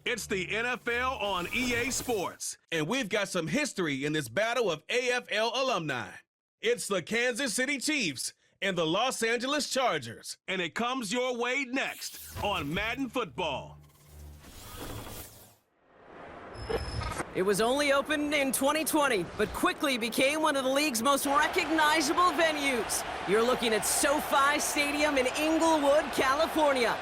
It's the NFL on EA Sports, and we've got some history in this battle of AFL alumni. It's the Kansas City Chiefs and the Los Angeles Chargers, and it comes your way next on Madden Football. It was only opened in 2020, but quickly became one of the league's most recognizable venues. You're looking at SoFi Stadium in Inglewood, California.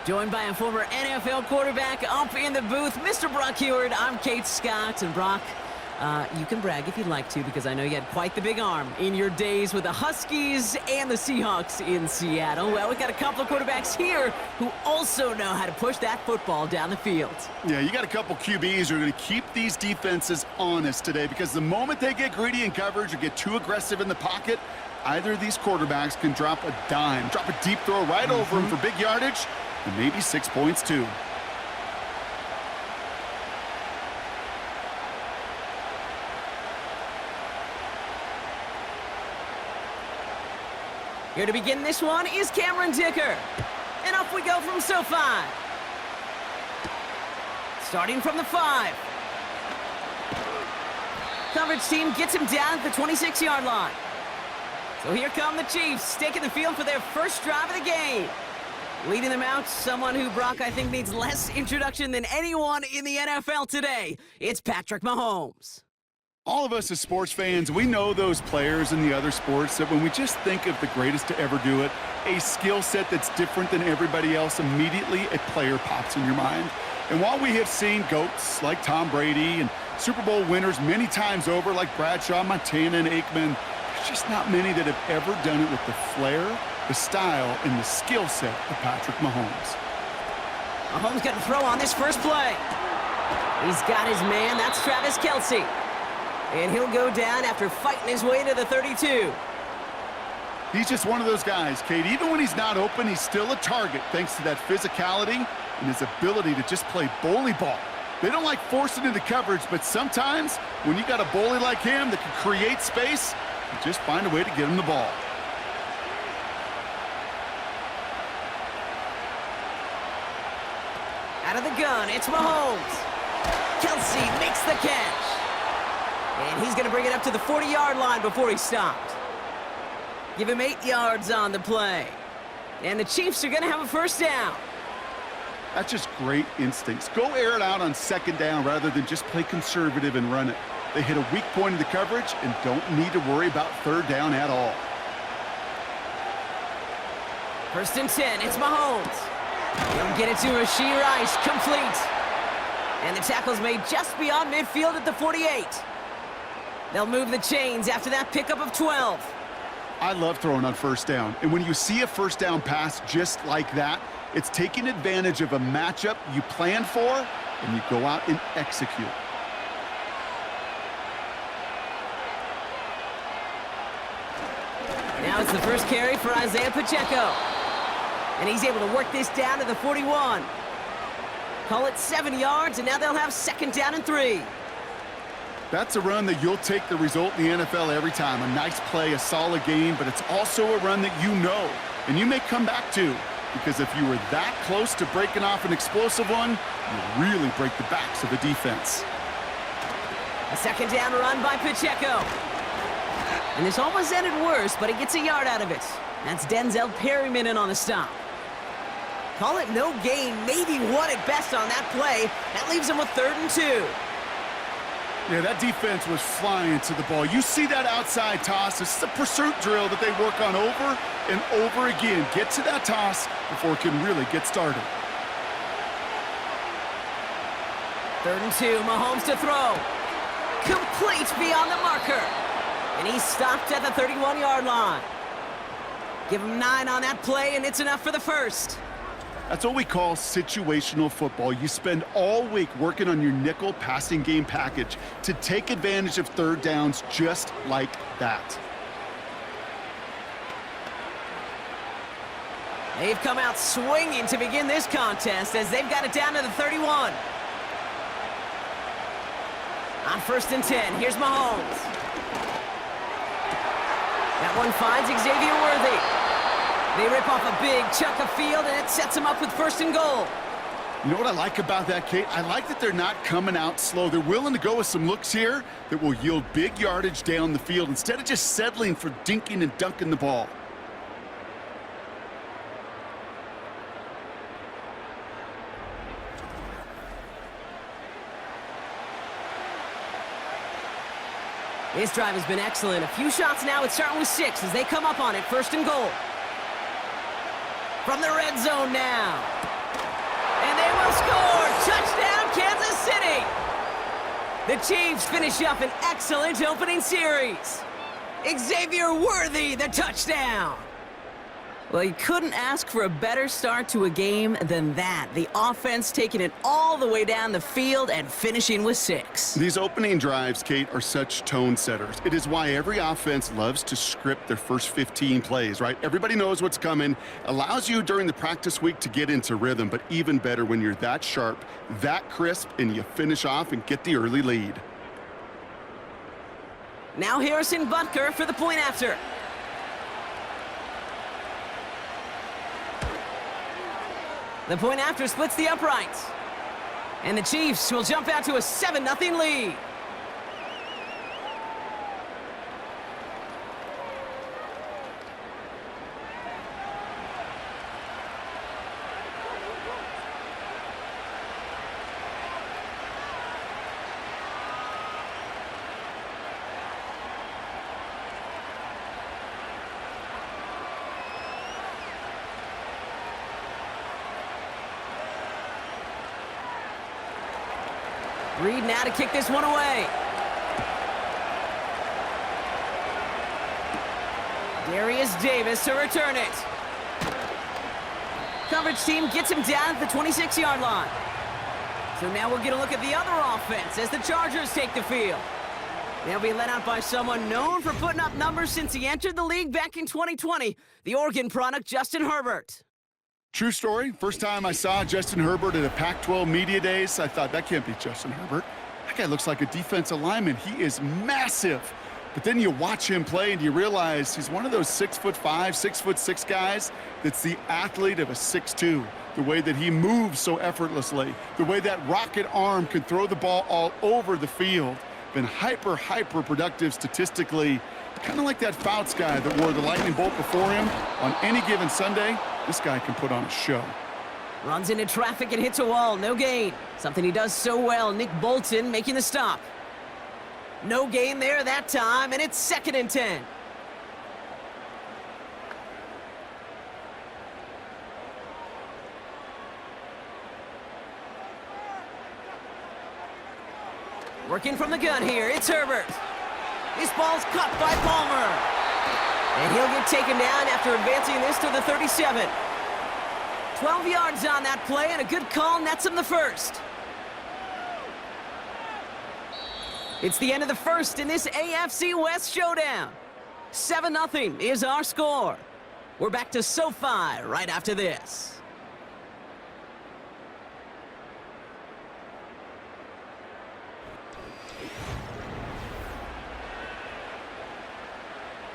Joined by a former NFL quarterback up in the booth, Mr. Brock Heward. I'm Kate Scott, and Brock, you can brag if you'd like to, because I know you had quite the big arm in your days with the Huskies and the Seahawks in Seattle. Well, we've got a couple of quarterbacks here who also know how to push that football down the field. Yeah, you got a couple QBs who are going to keep these defenses honest today, because the moment they get greedy in coverage or get too aggressive in the pocket, either of these quarterbacks can drop a dime, drop a deep throw right over him for big yardage, and maybe 6 points too. Here to begin this one is Cameron Dicker. And off we go from SoFi. Starting from the 5. Coverage team gets him down at the 26-yard line. So here come the Chiefs, taking the field for their first drive of the game. Leading them out, someone who, Brock, I think needs less introduction than anyone in the NFL today. It's Patrick Mahomes. All of us as sports fans, we know those players in the other sports that when we just think of the greatest to ever do it, a skill set that's different than everybody else, immediately a player pops in your mind. And while we have seen GOATs like Tom Brady and Super Bowl winners many times over like Bradshaw, Montana, and Aikman, there's just not many that have ever done it with the flair, the style, and the skill set of Patrick Mahomes. Mahomes got to throw on this first play. He's got his man. That's Travis Kelce. And he'll go down after fighting his way to the 32. He's just one of those guys, Kate. Even when he's not open, he's still a target thanks to that physicality and his ability to just play bully ball. They don't like forcing into coverage, but sometimes when you got a bully like him that can create space, you just find a way to get him the ball. Out of the gun, it's Mahomes. Kelce makes the catch. And he's going to bring it up to the 40-yard line before he stopped. Give him 8 yards on the play. And the Chiefs are going to have a first down. That's just great instincts. Go air it out on second down rather than just play conservative and run it. They hit a weak point in the coverage and don't need to worry about third down at all. First and 10, it's Mahomes. He'll get it to Rashee Rice, complete. And the tackle's made just beyond midfield at the 48. They'll move the chains after that pickup of 12. I love throwing on first down. And when you see a first down pass just like that, it's taking advantage of a matchup you planned for, and you go out and execute. Now it's the first carry for Isaiah Pacheco. And he's able to work this down to the 41. Call it 7 yards, and now they'll have second down and 3. That's a run that you'll take the result in the NFL every time. A nice play, a solid game, but it's also a run that you know, and you may come back to, because if you were that close to breaking off an explosive one, you really break the backs of the defense. A second down run by Pacheco. And this almost ended worse, but he gets a yard out of it. That's Denzel Perryman in on the stop. Call it no gain, maybe one at best on that play. That leaves him with 3rd and 2. Yeah, that defense was flying to the ball. You see that outside toss. This is a pursuit drill that they work on over and over again. Get to that toss before it can really get started. 3rd and 2, Mahomes to throw. Complete beyond the marker. And he's stopped at the 31-yard line. Give him 9 on that play, and it's enough for the first. That's what we call situational football. You spend all week working on your nickel passing game package to take advantage of third downs just like that. They've come out swinging to begin this contest as they've got it down to the 31. On 1st and 10, here's Mahomes. That one finds Xavier Worthy. They rip off a big chunk of field, and it sets them up with 1st and goal. You know what I like about that, Kate? I like that they're not coming out slow. They're willing to go with some looks here that will yield big yardage down the field instead of just settling for dinking and dunking the ball. This drive has been excellent. A few shots now. It's starting with 6 as they come up on it. 1st and goal. From the red zone now. And they will score. Touchdown, Kansas City. The Chiefs finish up an excellent opening series. Xavier Worthy, the touchdown. Well, you couldn't ask for a better start to a game than that. The offense taking it all the way down the field and finishing with 6. These opening drives, Kate, are such tone setters. It is why every offense loves to script their first 15 plays, right? Everybody knows what's coming. Allows you during the practice week to get into rhythm, but even better when you're that sharp, that crisp, and you finish off and get the early lead. Now Harrison Butker for the point after. The point after splits the uprights. And the Chiefs will jump out to a 7-0 lead. Reed now to kick this one away. Darius Davis to return it. Coverage team gets him down at the 26-yard line. So now we'll get a look at the other offense as the Chargers take the field. They'll be led out by someone known for putting up numbers since he entered the league back in 2020, the Oregon product, Justin Herbert. True story. First time I saw Justin Herbert at a Pac-12 Media Days, I thought, that can't be Justin Herbert. That guy looks like a defensive lineman. He is massive. But then you watch him play and you realize he's one of those 6'5", 6'6" guys that's the athlete of a 6'2". The way that he moves so effortlessly, the way that rocket arm can throw the ball all over the field. Been hyper productive statistically. Kind of like that Fouts guy that wore the lightning bolt before him. On any given Sunday, this guy can put on a show. Runs into traffic and hits a wall. No gain. Something he does so well. Nick Bolton making the stop. No gain there that time, and it's 2nd and 10. Working from the gun here, it's Herbert. This ball's caught by Palmer. And he'll get taken down after advancing this to the 37. 12 yards on that play, and a good call nets him the first. It's the end of the first in this AFC West showdown. 7-0 is our score. We're back to SoFi right after this.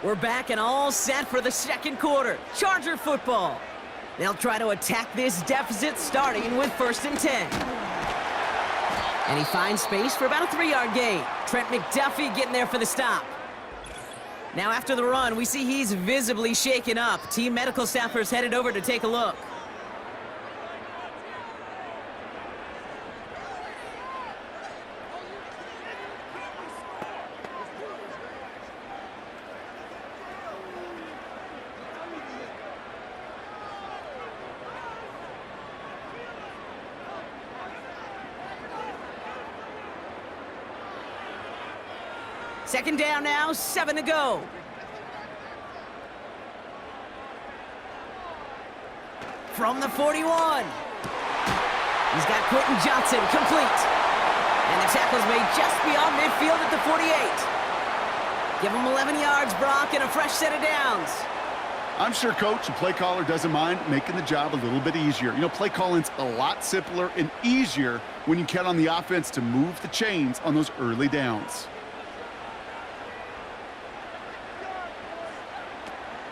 We're back and all set for the second quarter. Charger football. They'll try to attack this deficit starting with 1st and 10. And he finds space for about a 3-yard gain. Trent McDuffie getting there for the stop. Now after the run, we see he's visibly shaken up. Team medical staffers headed over to take a look. Second down now, 7 to go. From the 41. He's got Quentin Johnson complete. And the tackle's made just beyond midfield at the 48. Give him 11 yards, Brock, and a fresh set of downs. I'm sure coach and play caller doesn't mind making the job a little bit easier. You know, play calling's a lot simpler and easier when you count on the offense to move the chains on those early downs.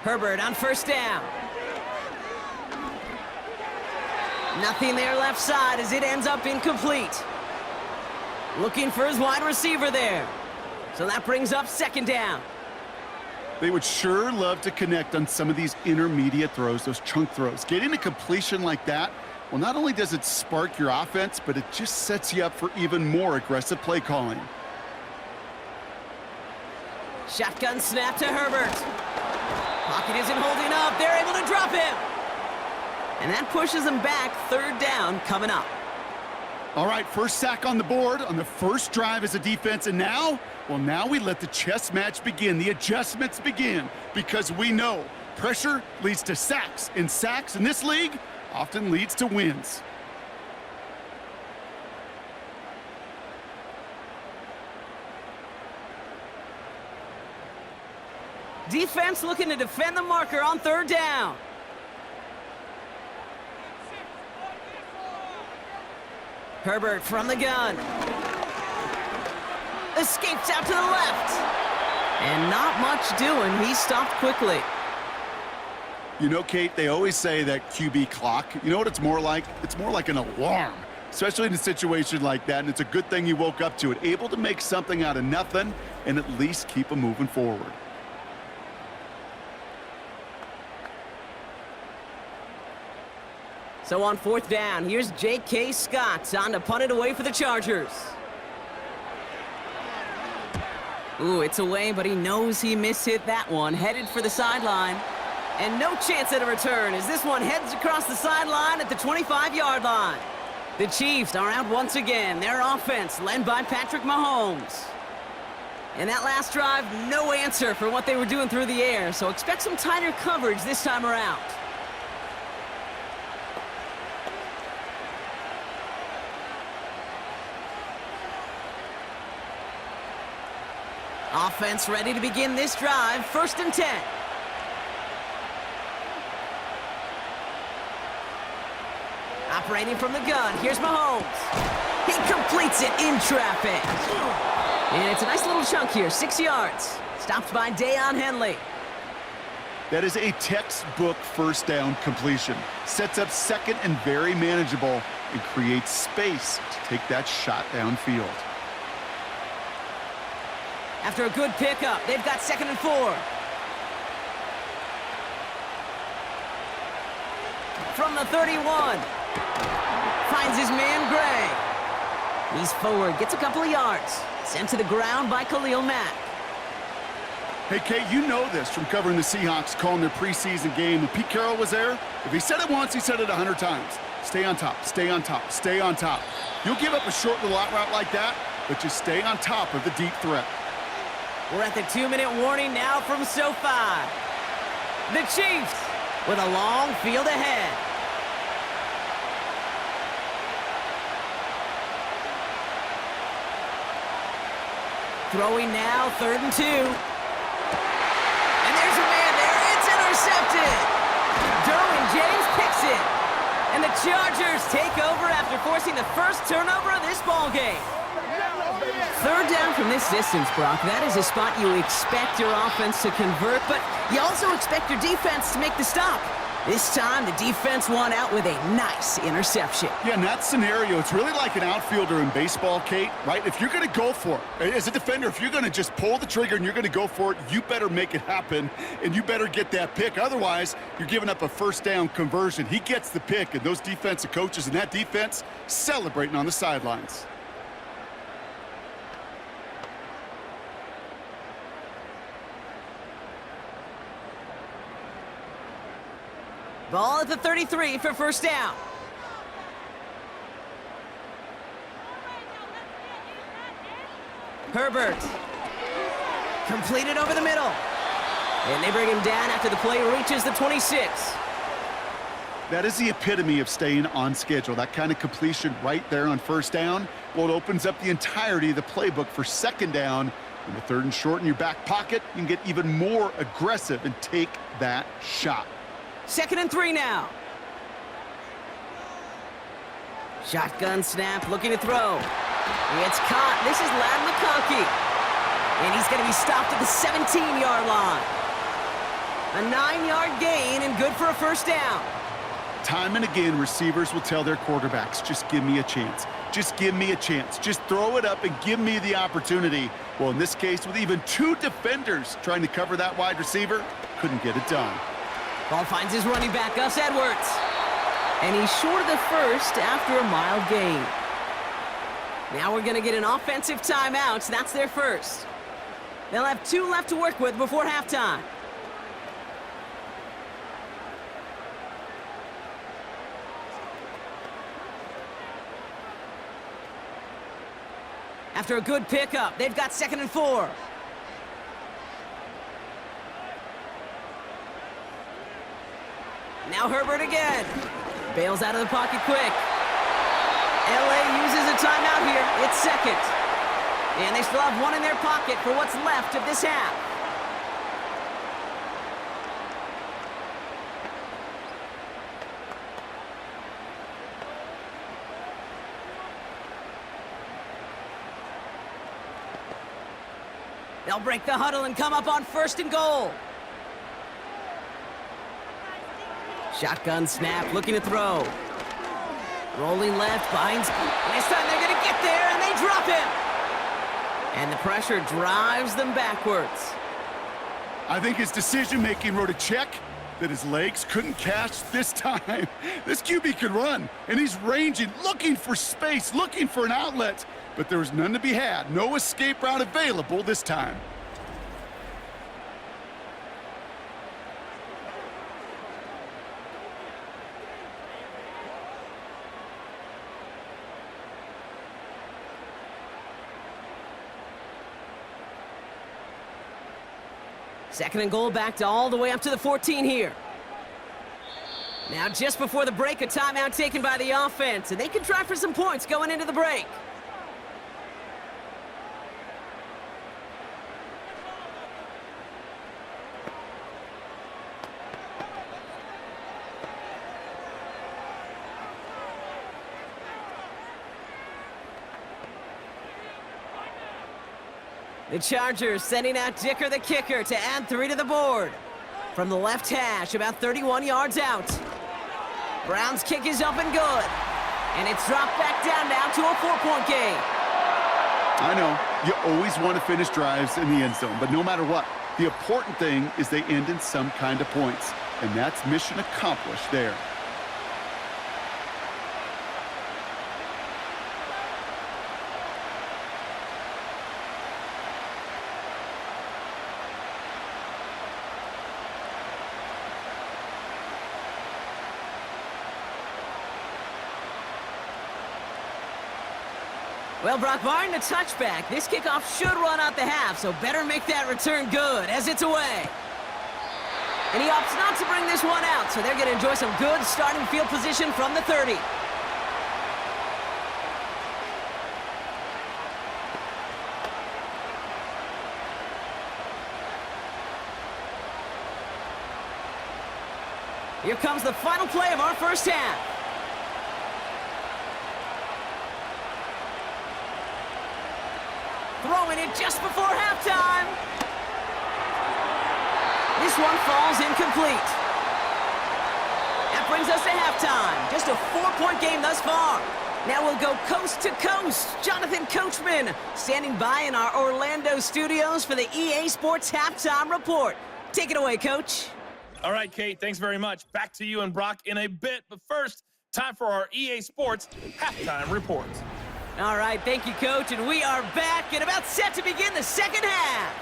Herbert on 1st down. Nothing there left side as it ends up incomplete. Looking for his wide receiver there. So that brings up second down. They would sure love to connect on some of these intermediate throws, those chunk throws. Getting a completion like that, well, not only does it spark your offense, but it just sets you up for even more aggressive play calling. Shotgun snap to Herbert. Pocket isn't holding up. They're able to drop him. And that pushes them back. Third down coming up. All right, first sack on the board on the first drive as a defense, and now, well, now we let the chess match begin, the adjustments begin, because we know pressure leads to sacks, and sacks in this league often leads to wins. Defense looking to defend the marker on third down. Herbert from the gun. Escapes out to the left. And not much doing. He stopped quickly. You know, Kate, they always say that QB clock, you know what it's more like? It's more like an alarm, especially in a situation like that, and it's a good thing you woke up to it. Able to make something out of nothing and at least keep them moving forward. So on fourth down, here's J.K. Scott on to punt it away for the Chargers. Ooh, it's away, but he knows he mishit that one. Headed for the sideline. And no chance at a return as this one heads across the sideline at the 25-yard line. The Chiefs are out once again. Their offense led by Patrick Mahomes. And that last drive, no answer for what they were doing through the air, so expect some tighter coverage this time around. Offense ready to begin this drive. First and 10. Operating from the gun. Here's Mahomes. He completes it in traffic. And it's a nice little chunk here. 6 yards. Stopped by Deion Henley. That is a textbook first down completion. Sets up second and very manageable and creates space to take that shot downfield. After a good pickup, they've got second and 4. From the 31. Finds his man, Gray. He's forward, gets a couple of yards. Sent to the ground by Khalil Mack. Hey, Kate, you know this from covering the Seahawks, calling their preseason game. When Pete Carroll was there, if he said it once, he said it 100 times. Stay on top, stay on top, stay on top. You'll give up a short little out route like that, but just stay on top of the deep threat. We're at the 2-minute warning now from SoFi. The Chiefs with a long field ahead. Throwing now, 3rd and 2. And there's a man there. It's intercepted. Derwin James picks it. And the Chargers take over after forcing the first turnover of this ballgame. Third down from this distance, Brock. That is a spot you expect your offense to convert, but you also expect your defense to make the stop. This time, the defense won out with a nice interception. Yeah, in that scenario, it's really like an outfielder in baseball, Kate, right? If you're going to go for it, as a defender, if you're going to just pull the trigger and you're going to go for it, you better make it happen, and you better get that pick. Otherwise, you're giving up a first down conversion. He gets the pick, and those defensive coaches and that defense celebrating on the sidelines. Ball at the 33 for first down. Herbert. Completed over the middle. And they bring him down after the play reaches the 26. That is the epitome of staying on schedule. That kind of completion right there on first down. Well, it opens up the entirety of the playbook for second down. In the 3rd and short in your back pocket, you can get even more aggressive and take that shot. 2nd and 3 now. Shotgun snap, looking to throw. It's caught. This is Ladd McConkey. And he's going to be stopped at the 17-yard line. A 9-yard gain and good for a first down. Time and again, receivers will tell their quarterbacks, just give me a chance. Just give me a chance. Just throw it up and give me the opportunity. Well, in this case, with even 2 defenders trying to cover that wide receiver, couldn't get it done. Ball finds his running back, Gus Edwards. And he's short of the first after a mild gain. Now we're going to get an offensive timeout. That's their first. They'll have 2 left to work with before halftime. After a good pickup, they've got 2nd and 4. Now Herbert again. Bails out of the pocket quick. LA uses a timeout here. It's 2nd. And they still have 1 in their pocket for what's left of this half. They'll break the huddle and come up on 1st and goal. Shotgun snap, looking to throw. Rolling left, binds. And this time they're going to get there, and they drop him. And the pressure drives them backwards. I think his decision-making wrote a check that his legs couldn't catch this time. This QB could run, and he's ranging, looking for space, looking for an outlet. But there was none to be had. No escape route available this time. Second and goal, backed all the way up to the 14 here. Now just before the break, a timeout taken by the offense, and they can try for some points going into the break. The Chargers sending out Dicker the kicker to add 3 to the board. From the left hash, about 31 yards out. Brown's kick is up and good. And it's dropped back down now to a 4-point game. I know, you always want to finish drives in the end zone, but no matter what, the important thing is they end in some kind of points. And that's mission accomplished there. Well, Brock, barring the touchback, this kickoff should run out the half, so better make that return good as it's away. And he opts not to bring this one out, so they're going to enjoy some good starting field position from the 30. Here comes the final play of our first half. Throwing it just before halftime. This one falls incomplete. That brings us to halftime. Just a 4-point game thus far. Now we'll go coast to coast. Jonathan Coachman standing by in our Orlando studios for the EA Sports Halftime Report. Take it away, Coach. All right, Kate, thanks very much. Back to you and Brock in a bit. But first, time for our EA Sports Halftime Report. All right, thank you, Coach. And we are back and about set to begin the second half.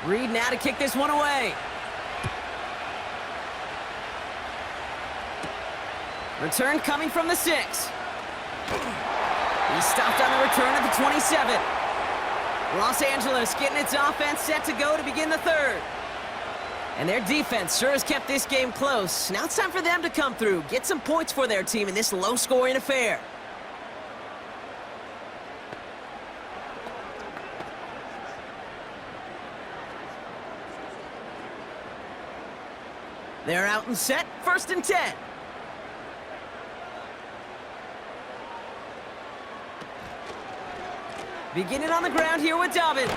Reed now to kick this one away. Return coming from the 6. He stopped on the return at the 27. Los Angeles getting its offense set to go to begin the third. And their defense sure has kept this game close. Now it's time for them to come through, get some points for their team in this low-scoring affair. They're out and set, 1st and 10. Beginning on the ground here with Dobbins.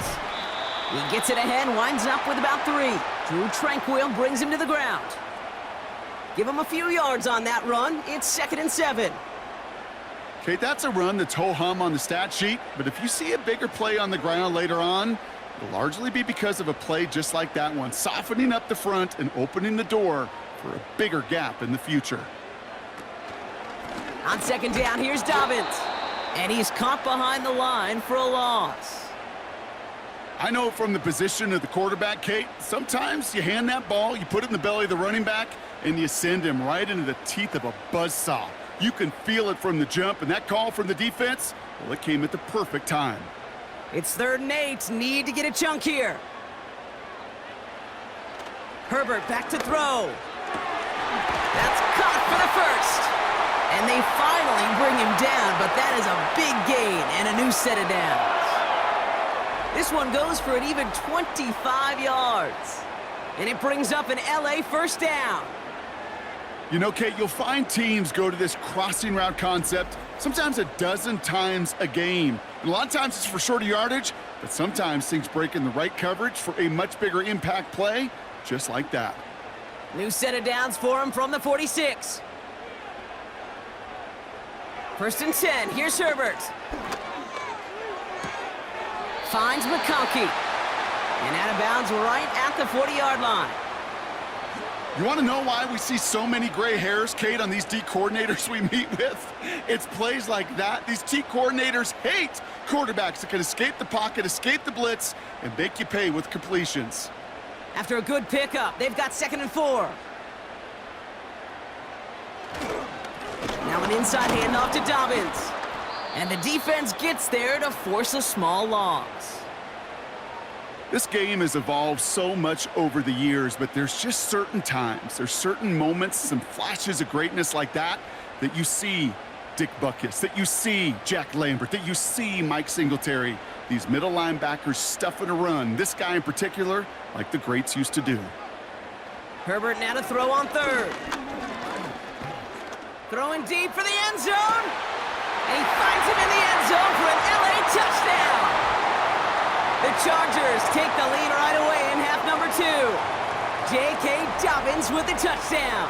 He gets it ahead, winds up with about 3. Drew Tranquil brings him to the ground. Give him a few yards on that run. It's 2nd and 7. Okay, that's a run that's ho-hum on the stat sheet, but if you see a bigger play on the ground later on, it'll largely be because of a play just like that one, softening up the front and opening the door for a bigger gap in the future. On 2nd down, here's Dobbins. And he's caught behind the line for a loss. I know from the position of the quarterback, Kate, sometimes you hand that ball, you put it in the belly of the running back, and you send him right into the teeth of a buzzsaw. You can feel it from the jump, and that call from the defense, well, it came at the perfect time. It's 3rd and 8. Need to get a chunk here. Herbert back to throw. That's caught for the 1st. And they finally bring him down, but that is a big gain and a new set of downs. This one goes for an even 25 yards. And it brings up an LA 1st down. You know, Kate, you'll find teams go to this crossing route concept sometimes a dozen times a game. And a lot of times it's for shorter yardage, but sometimes things break in the right coverage for a much bigger impact play, just like that. New set of downs for him from the 46. 1st and 10. Here's Herbert. Finds McConkey. And out of bounds right at the 40-yard line. You want to know why we see so many gray hairs, Kate, on these D coordinators we meet with? It's plays like that. These D coordinators hate quarterbacks that can escape the pocket, escape the blitz, and make you pay with completions. After a good pickup, they've got 2nd and 4. Now an inside handoff to Dobbins. And the defense gets there to force a small loss. This game has evolved so much over the years, but there's just certain times, there's certain moments, some flashes of greatness like that you see Dick Butkus, that you see Jack Lambert, that you see Mike Singletary. These middle linebackers stuffing a run, this guy in particular, like the greats used to do. Herbert now to throw on 3rd. Throwing deep for the end zone. And he finds him in the end zone for an LA touchdown. The Chargers take the lead right away in half number 2. J.K. Dobbins with the touchdown.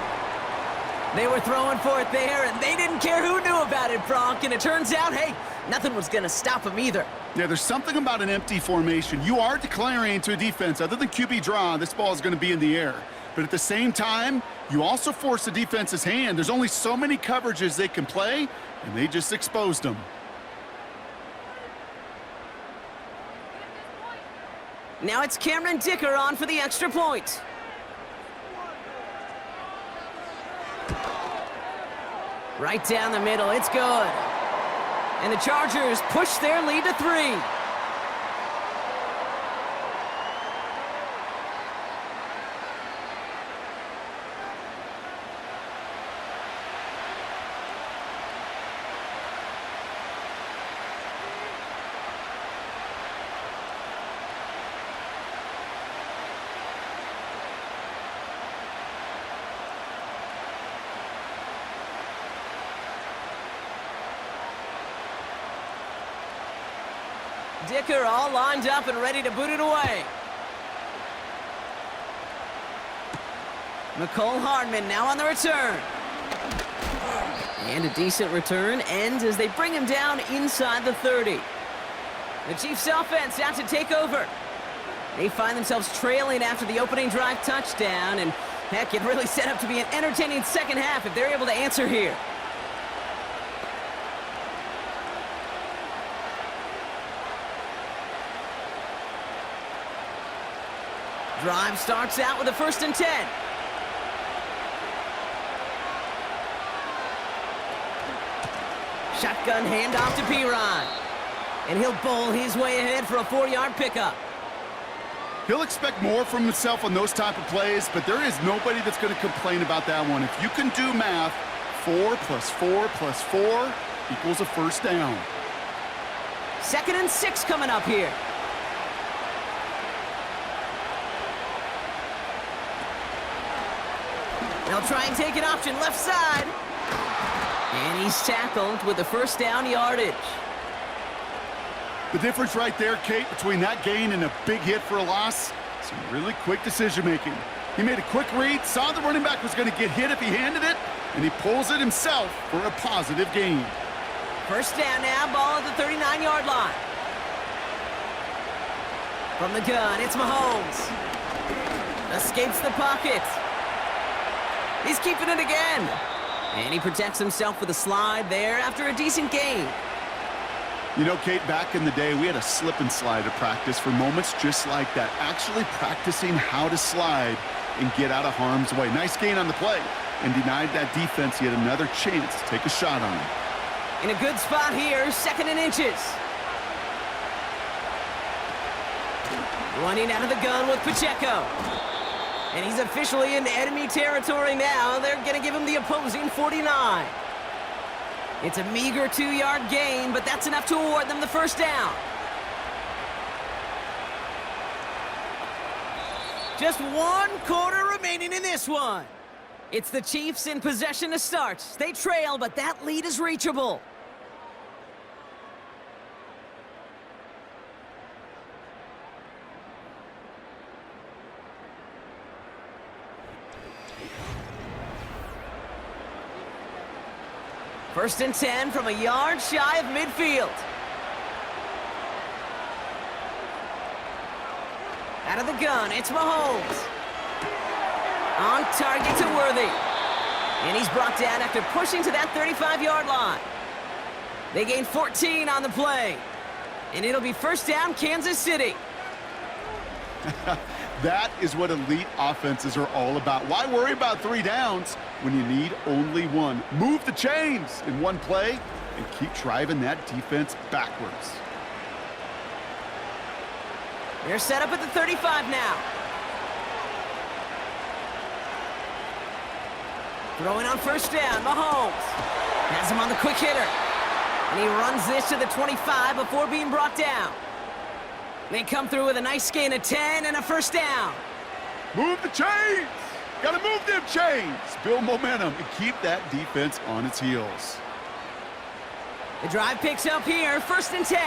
They were throwing for it there, and they didn't care who knew about it, Bronk. And it turns out, hey, nothing was going to stop him either. Yeah, there's something about an empty formation. You are declaring to a defense, other than QB draw, this ball is going to be in the air. But at the same time, you also force the defense's hand. There's only so many coverages they can play, and they just exposed them. Now it's Cameron Dicker on for the extra point. Right down the middle, it's good. And the Chargers push their lead to 3. Dicker all lined up and ready to boot it away. McCole Hardman now on the return. And a decent return ends as they bring him down inside the 30. The Chiefs offense out to take over. They find themselves trailing after the opening drive touchdown, and heck, it really set up to be an entertaining second half if they're able to answer here. Drive starts out with a 1st and 10. Shotgun handoff to P-Rod. And he'll bowl his way ahead for a 4-yard pickup. He'll expect more from himself on those type of plays, but there is nobody that's going to complain about that one. If you can do math, 4 plus 4 plus 4 equals a 1st down. 2nd and 6 coming up here. They'll try and take an option left side. And he's tackled with the first down yardage. The difference right there, Kate, between that gain and a big hit for a loss, some really quick decision-making. He made a quick read, saw the running back was going to get hit if he handed it, and he pulls it himself for a positive gain. First down now, ball at the 39-yard line. From the gun, it's Mahomes. Escapes the pocket. He's keeping it again. And he protects himself with a slide there after a decent gain. You know, Kate, back in the day, we had a slip and slide at practice for moments just like that. Actually practicing how to slide and get out of harm's way. Nice gain on the play, and denied that defense yet another chance to take a shot on him. In a good spot here, 2nd and inches. Running out of the gun with Pacheco. And he's officially in enemy territory now. They're going to give him the opposing 49. It's a meager 2-yard gain, but that's enough to award them the first down. Just 1 quarter remaining in this one. It's the Chiefs in possession to start. They trail, but that lead is reachable. First and 10 from a yard shy of midfield. Out of the gun, it's Mahomes. On target to Worthy. And he's brought down after pushing to that 35-yard line. They gain 14 on the play. And it'll be first down, Kansas City. That is what elite offenses are all about. Why worry about 3 downs when you need only 1? Move the chains in one play and keep driving that defense backwards. They're set up at the 35 now. Throwing on first down, Mahomes. Has him on the quick hitter. And he runs this to the 25 before being brought down. They come through with a nice gain of 10 and a first down. Move the chains! Gotta move them chains! Build momentum and keep that defense on its heels. The drive picks up here, first and 10.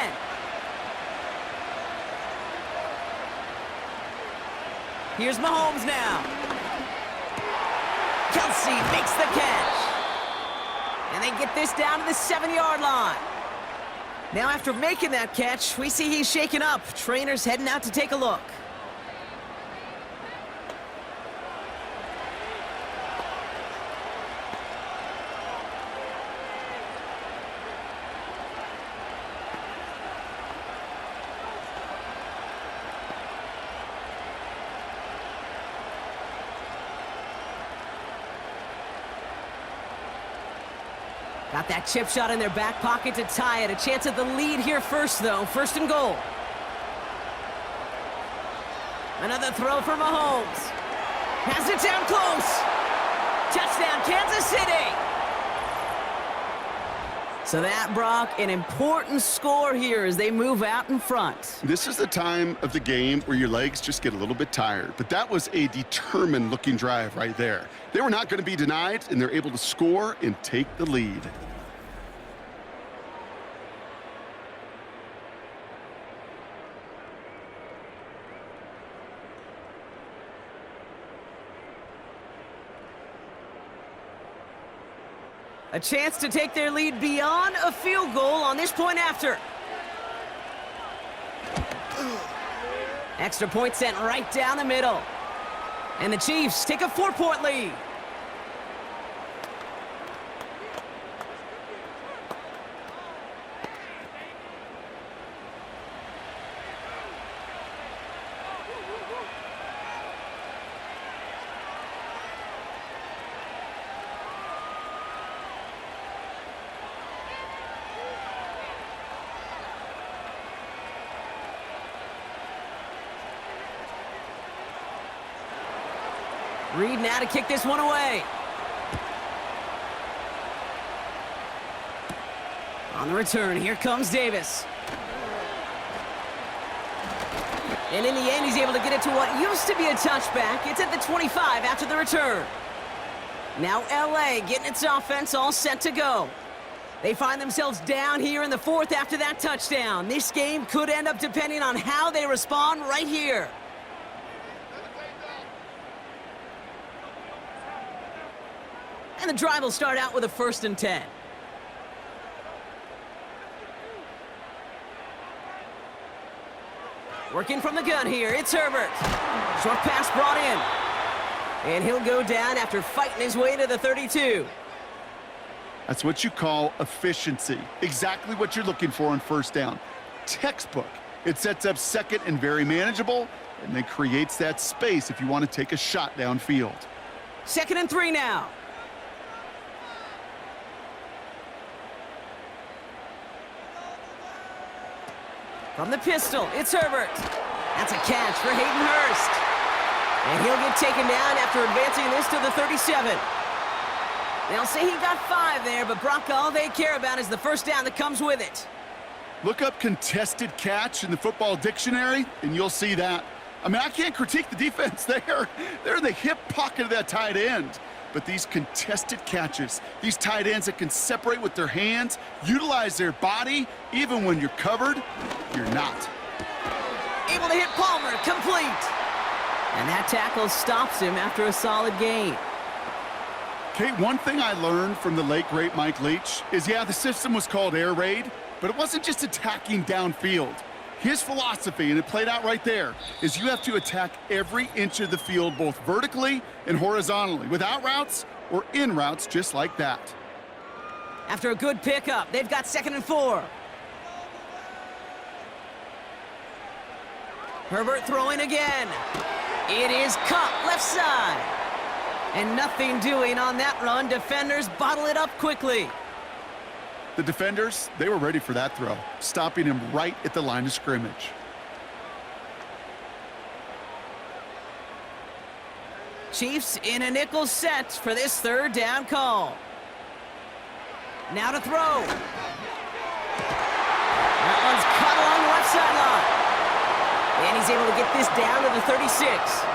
Here's Mahomes now. Kelsey makes the catch. And they get this down to the 7-yard line. Now after making that catch, we see he's shaken up. Trainer's heading out to take a look. Got that chip shot in their back pocket to tie it. A chance at the lead here first, though. First and goal. Another throw for Mahomes. Has it down close. Touchdown, Kansas City. So that, Brock, an important score here as they move out in front. This is the time of the game where your legs just get a little bit tired. But that was a determined-looking drive right there. They were not going to be denied, and they're able to score and take the lead. A chance to take their lead beyond a field goal on this point after. Extra point sent right down the middle. And the Chiefs take a 4-point lead. Reed now to kick this one away. On the return, here comes Davis. And in the end, he's able to get it to what used to be a touchback. It's at the 25 after the return. Now LA getting its offense all set to go. They find themselves down here in the fourth after that touchdown. This game could end up depending on how they respond right here. And the drive will start out with a 1st and 10. Working from the gun here, it's Herbert. Short pass brought in. And he'll go down after fighting his way to the 32. That's what you call efficiency. Exactly what you're looking for on 1st down. Textbook. It sets up 2nd and very manageable, and then creates that space if you want to take a shot downfield. 2nd and 3 now. From the pistol, it's Herbert. That's a catch for Hayden Hurst. And he'll get taken down after advancing this to the 37. They'll say he got 5 there, but Brock, all they care about is the 1st down that comes with it. Look up contested catch in the football dictionary, and you'll see that. I mean, I can't critique the defense there. They're in the hip pocket of that tight end. But these contested catches, these tight ends that can separate with their hands, utilize their body, even when you're covered, you're not. Able to hit Palmer, complete. And that tackle stops him after a solid gain. Kate, one thing I learned from the late, great Mike Leach is, yeah, the system was called air raid, but it wasn't just attacking downfield. His philosophy, and it played out right there, is you have to attack every inch of the field, both vertically and horizontally, without routes or in routes just like that. After a good pickup, they've got 2nd and 4. Herbert throwing again. It is caught left side. And nothing doing on that run. Defenders bottle it up quickly. The defenders, they were ready for that throw, stopping him right at the line of scrimmage. Chiefs in a nickel set for this 3rd down call. Now to throw. That one's cut along the left sideline. And he's able to get this down to the 36.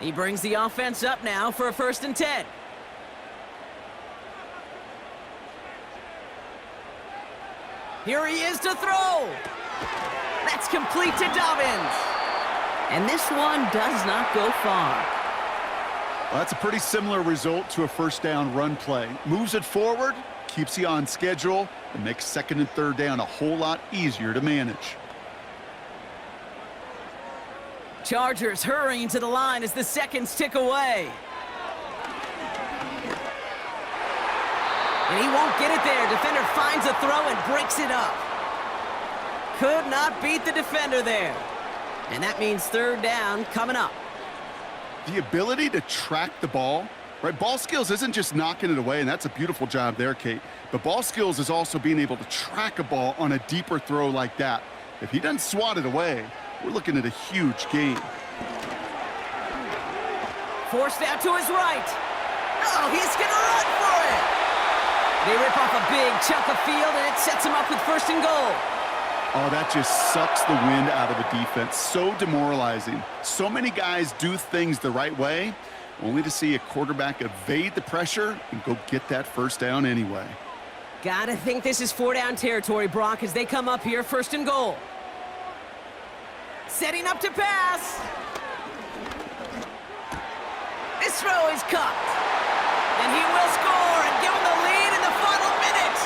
He brings the offense up now for a 1st and 10. Here he is to throw. That's complete to Dobbins. And this one does not go far. Well, that's a pretty similar result to a 1st down run play. Moves it forward, keeps you on schedule, and makes 2nd and 3rd down a whole lot easier to manage. Chargers hurrying to the line as the seconds tick away. And he won't get it there. Defender finds a throw and breaks it up. Could not beat the defender there. And that means 3rd down coming up. The ability to track the ball, right? Ball skills isn't just knocking it away, and that's a beautiful job there, Kate. But ball skills is also being able to track a ball on a deeper throw like that. If he doesn't swat it away, we're looking at a huge gain. Forced out to his right. Oh, he's going to run for it. They rip off a big chunk of field, and it sets him up with 1st and goal. Oh, that just sucks the wind out of a defense. So demoralizing. So many guys do things the right way, only to see a quarterback evade the pressure and go get that 1st down anyway. Gotta think this is 4-down territory, Brock, as they come up here, 1st and goal. Setting up to pass. This throw is caught. And he will score and give him the lead in the final minute.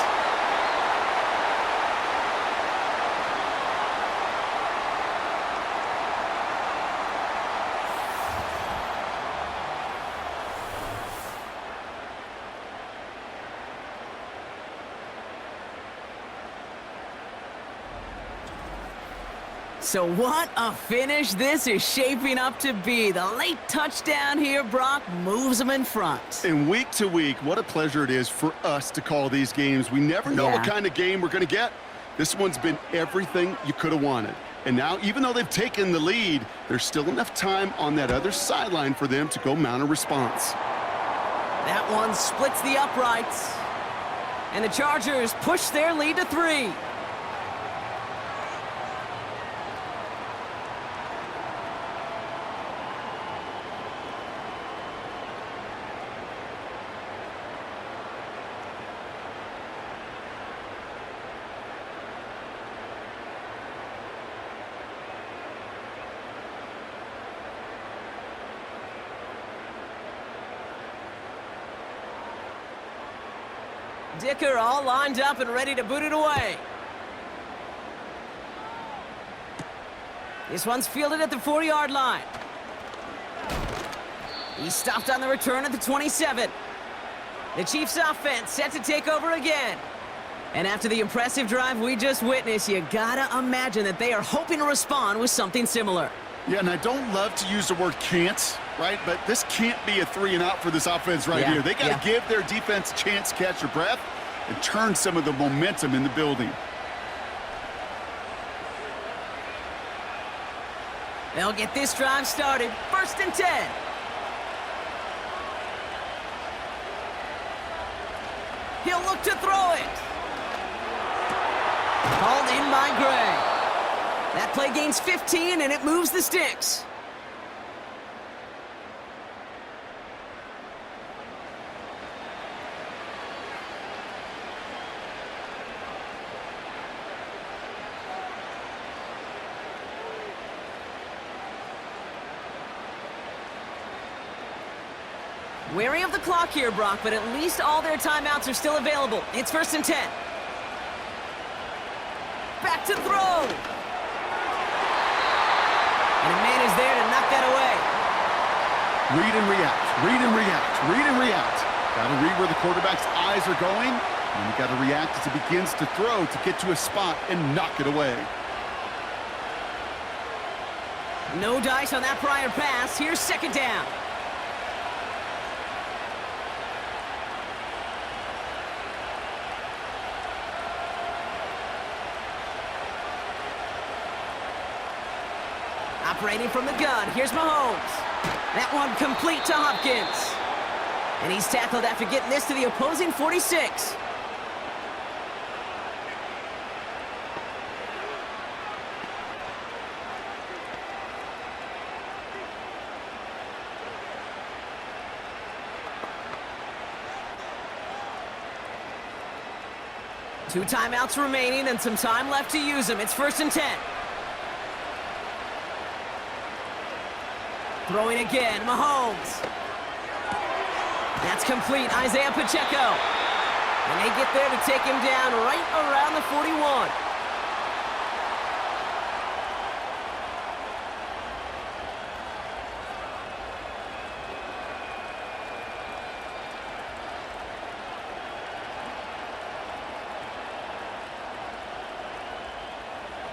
So what a finish this is shaping up to be. The late touchdown here, Brock, moves them in front. And week to week, what a pleasure it is for us to call these games. We never know what kind of game we're going to get. This one's been everything you could have wanted. And now, even though they've taken the lead, there's still enough time on that other sideline for them to go mount a response. That one splits the uprights. And the Chargers push their lead to 3. Dicker all lined up and ready to boot it away. This one's fielded at the 4-yard line. He's stopped on the return at the 27. The Chiefs offense set to take over again. And after the impressive drive we just witnessed, you gotta imagine that they are hoping to respond with something similar. Yeah, and I don't love to use the word can't, right? But this can't be a 3-and-out for this offense right here. They got to give their defense a chance to catch their breath and turn some of the momentum in the building. They'll get this drive started. 1st and 10. He'll look to throw it. Called in by Gray. That play gains 15, and it moves the sticks. Wary of the clock here, Brock, but at least all their timeouts are still available. It's 1st and 10. Back to throw. And a man is there to knock that away. Read and react, read and react, read and react. Got to read where the quarterback's eyes are going, and you got to react as he begins to throw to get to a spot and knock it away. No dice on that prior pass. Here's 2nd down. Operating from the gun, here's Mahomes. That one complete to Hopkins. And he's tackled after getting this to the opposing 46. Two timeouts remaining and some time left to use them. It's 1st and 10. Throwing again, Mahomes. That's complete, Isaiah Pacheco. And they get there to take him down right around the 41.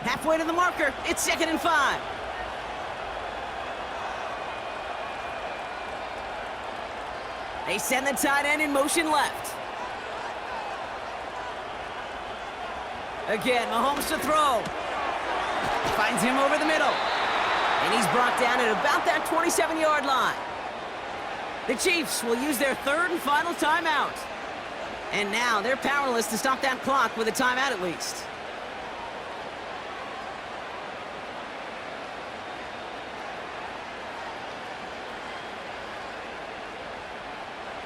Halfway to the marker, it's 2nd and 5. They send the tight end in motion left. Again, Mahomes to throw. Finds him over the middle. And he's brought down at about that 27-yard line. The Chiefs will use their 3rd and final timeout. And now they're powerless to stop that clock with a timeout at least.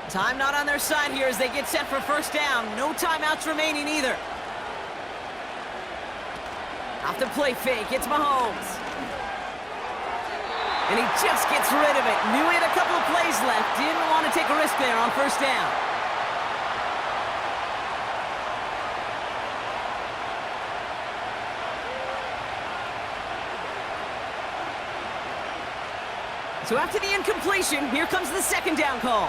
Time not on their side here as they get set for 1st down. No timeouts remaining either. Off the play fake, it's Mahomes. And he just gets rid of it. Knew he had a couple of plays left. Didn't want to take a risk there on 1st down. So after the incompletion, here comes the 2nd down call.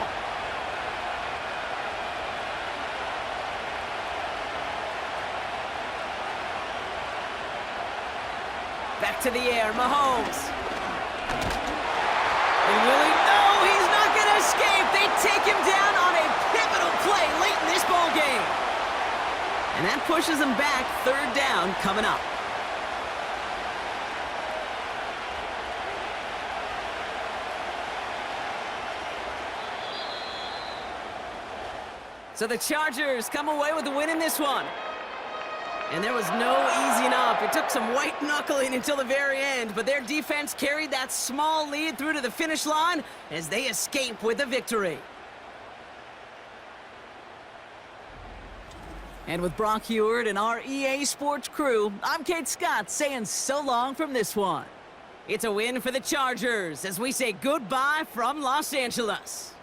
Back to the air, Mahomes. And will he? No, he's not going to escape. They take him down on a pivotal play late in this ball game. And that pushes him back. 3rd down coming up. So the Chargers come away with the win in this one. And there was no easing up. It took some white knuckling until the very end, but their defense carried that small lead through to the finish line as they escape with a victory. And with Brock Heward and our EA Sports crew, I'm Kate Scott saying so long from this one. It's a win for the Chargers as we say goodbye from Los Angeles.